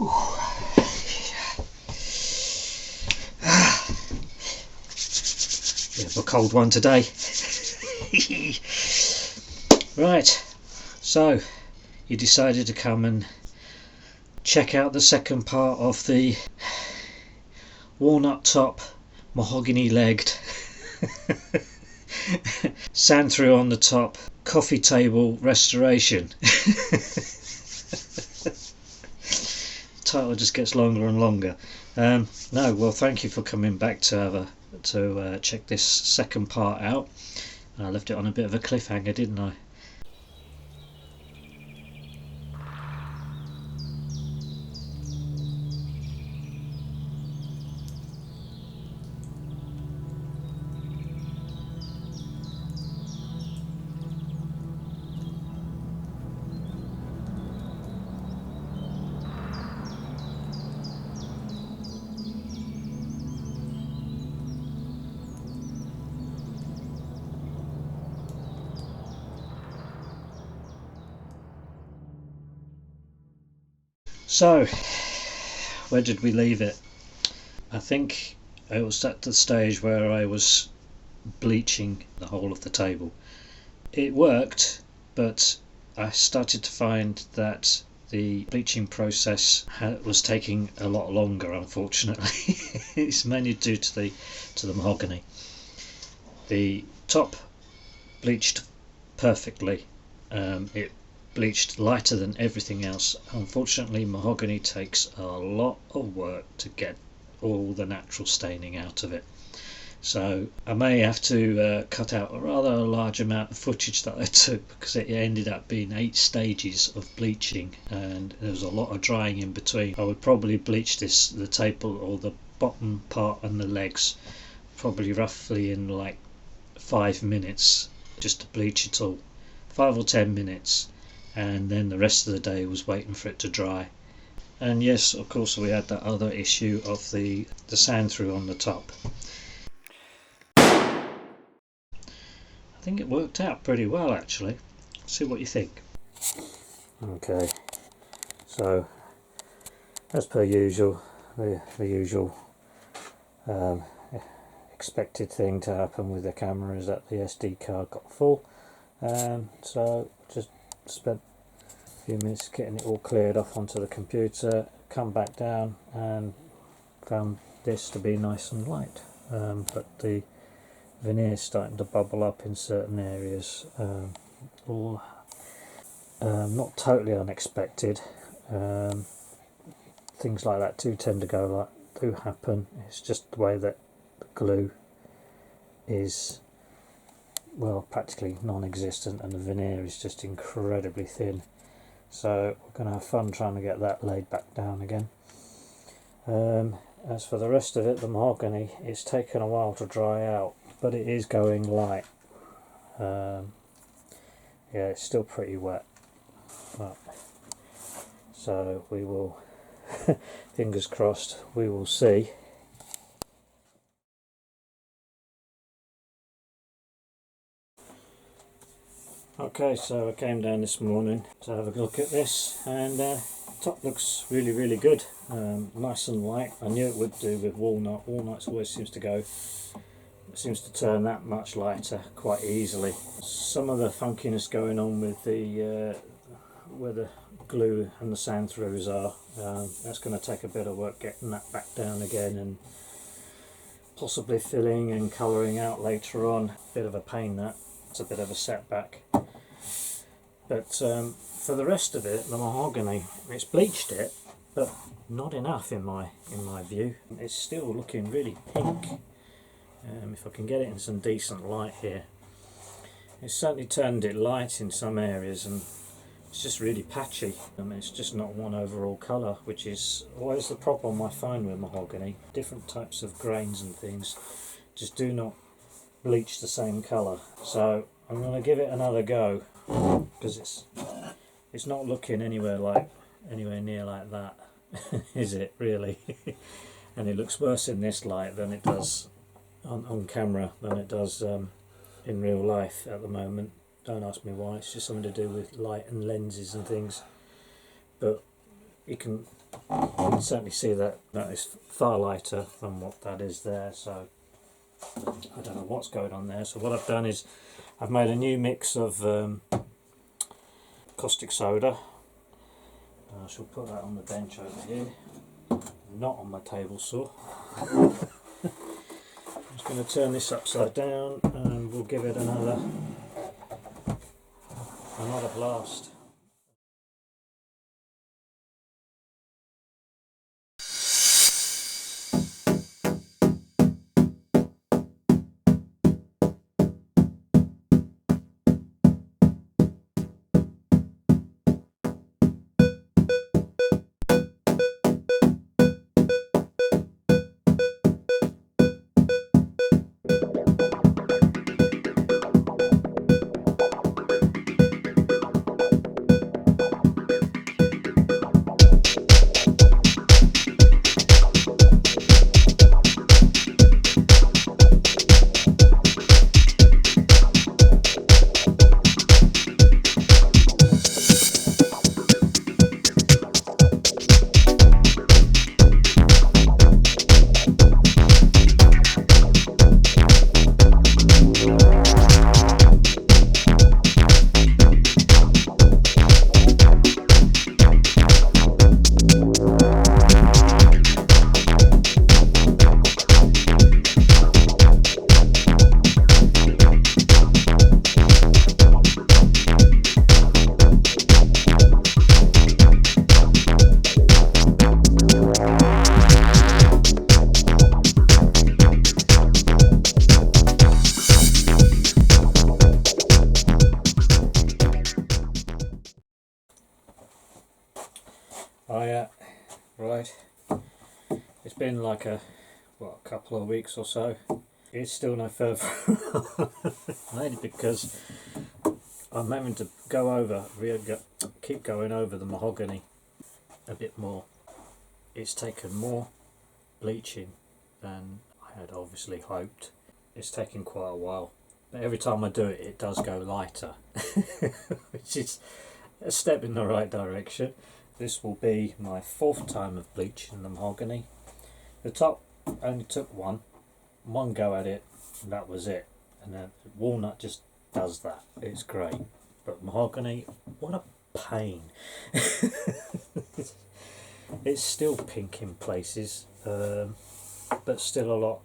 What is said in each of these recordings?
Bit of a cold one today. Right, so you decided to come and check out the second part of the walnut top, mahogany legged, sand through on the top, coffee table restoration. Title just gets longer and longer. No, well, thank you for coming back to check this second part out. I left it on a bit of a cliffhanger, didn't I? So, where did we leave it? I think it was at the stage where I was bleaching the whole of the table. It worked, but I started to find that the bleaching process was taking a lot longer, unfortunately. It's mainly due to the mahogany. The top bleached perfectly. It bleached lighter than everything else. Unfortunately, mahogany takes a lot of work to get all the natural staining out of it. So I may have to cut out a rather large amount of footage that I took, because it ended up being 8 stages of bleaching and there was a lot of drying in between. I would probably bleach the table, or the bottom part and the legs, probably roughly in like 5 minutes, just to bleach it all. 5 or 10 minutes, and then the rest of the day was waiting for it to dry. And yes, of course, we had that other issue of the sand through on the top. I think it worked out pretty well, actually. See what you think. Okay, so as per usual, the usual expected thing to happen with the camera is that the SD card got full. So just spent a few minutes getting it all cleared off onto the computer, come back down and found this to be nice and light, but the veneer is starting to bubble up in certain areas. Not totally unexpected. Things like that do happen. It's just the way that the glue is, well, practically non-existent, and the veneer is just incredibly thin. So we're going to have fun trying to get that laid back down again. As for the rest of it, the mahogany, it's taken a while to dry out, but it is going light. Yeah, it's still pretty wet. Right. So we will, fingers crossed, we will see. Okay, so I came down this morning to have a look at this, and top looks really good. Nice and light. I knew it would do with walnut. Walnut always seems to turn that much lighter quite easily. Some of the funkiness going on with the where the glue and the sand throughs are. That's going to take a bit of work getting that back down again, and possibly filling and colouring out later on. Bit of a pain, that. It's a bit of a setback. But for the rest of it, the mahogany, it's bleached it, but not enough in my view. It's still looking really pink. If I can get it in some decent light here. It's certainly turned it light in some areas, and it's just really patchy. I mean, it's just not one overall colour, which is always the problem I find with mahogany. Different types of grains and things just do not bleach the same colour. So I'm going to give it another go, because it's not looking anywhere near like that, is it really? And it looks worse in this light than it does on camera than it does in real life at the moment. Don't ask me why. It's just something to do with light and lenses and things. But you can You can certainly see that is far lighter than what that is there, so I don't know what's going on there. So what I've done is I've made a new mix of caustic soda. I shall put that on the bench over here, not on my table saw. I'm just going to turn this upside down and we'll give it another blast. Oh yeah, right. It's been like a couple of weeks or so. It's still no further, mainly because I'm having to keep going over the mahogany a bit more. It's taken more bleaching than I had obviously hoped. It's taken quite a while, but every time I do it, it does go lighter, which is a step in the right direction. This will be my 4th time of bleaching the mahogany. The top only took one go at it, and that was it. And then walnut just does that. It's great. But mahogany, what a pain. It's still pink in places, but still a lot.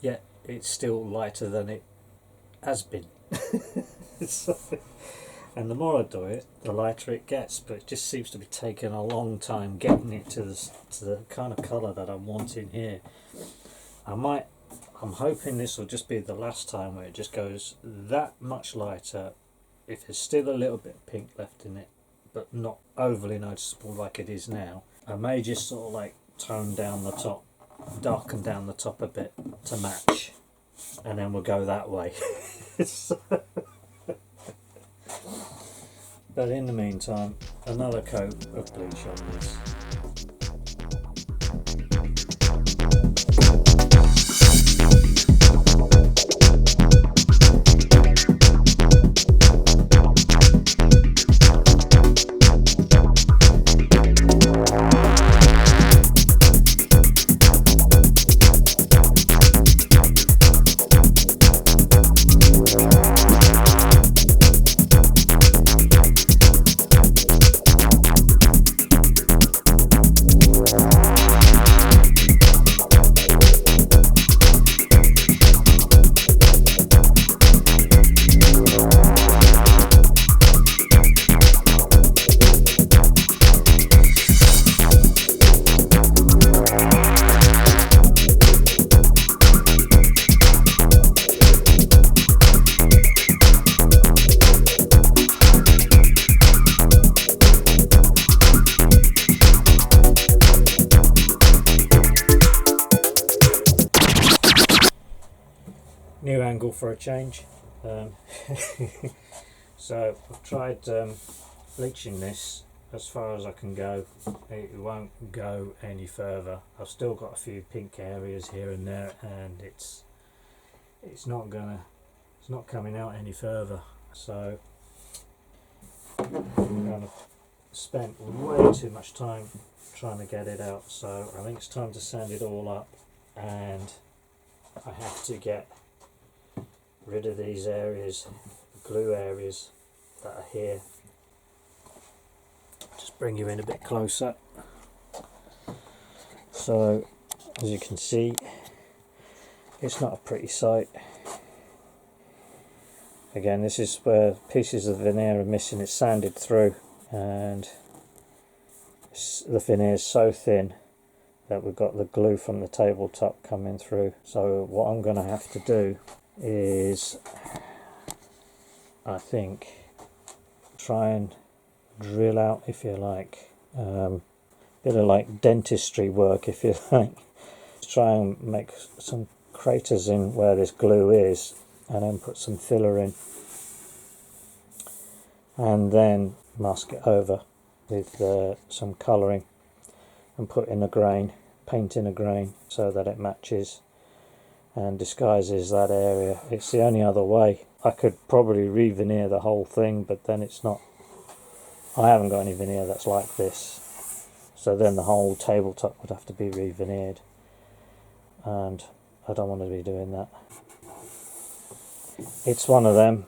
Yet it's still lighter than it has been. So, and the more I do it, the lighter it gets, but it just seems to be taking a long time getting it to the kind of colour that I'm wanting here. I'm hoping this will just be the last time where it just goes that much lighter. If there's still a little bit of pink left in it, but not overly noticeable like it is now, I may just sort of like tone down the top, darken down the top a bit to match, and then we'll go that way. But in the meantime, another coat of bleach on this. New angle for a change. So I've tried bleaching this as far as I can go. It won't go any further. I've still got a few pink areas here and there, and it's not coming out any further. So I'm going to spent way too much time trying to get it out, so I think it's time to sand it all up, and I have to get rid of these areas, glue areas that are here. Just bring you in a bit closer. So as you can see, it's not a pretty sight. Again, this is where pieces of veneer are missing. It's sanded through, and the veneer is so thin that we've got the glue from the tabletop coming through. So what I'm going to have to do is, I think, try and drill out, if you like, bit of like dentistry work, if you like. Try and make some craters in where this glue is, and then put some filler in, and then mask it over with some colouring and put in a grain, paint in a grain so that it matches and disguises that area. It's the only other way. I could probably re-veneer the whole thing, but then it's not, I haven't got any veneer that's like this, so then the whole tabletop would have to be re-veneered, and I don't want to be doing that. It's one of them.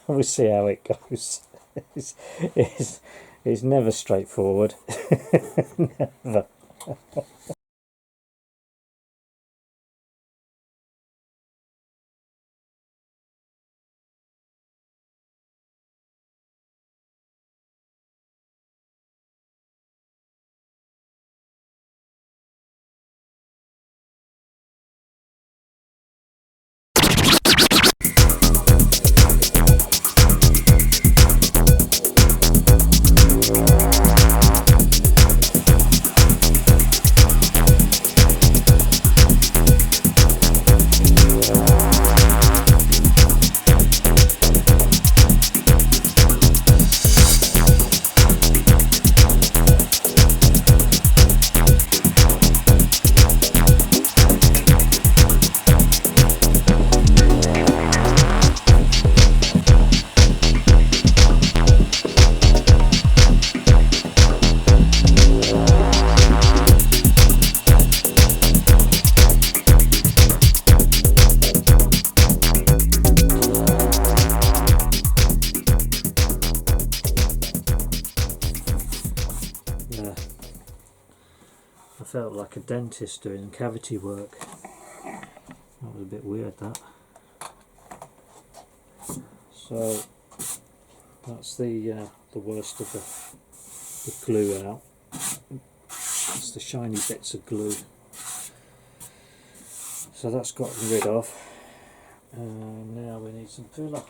We'll see how it goes. It's never straightforward. Never. I felt like a dentist doing cavity work. That was a bit weird, that. So that's the worst of the glue out. It's the shiny bits of glue. So that's gotten rid of. Now we need some filler.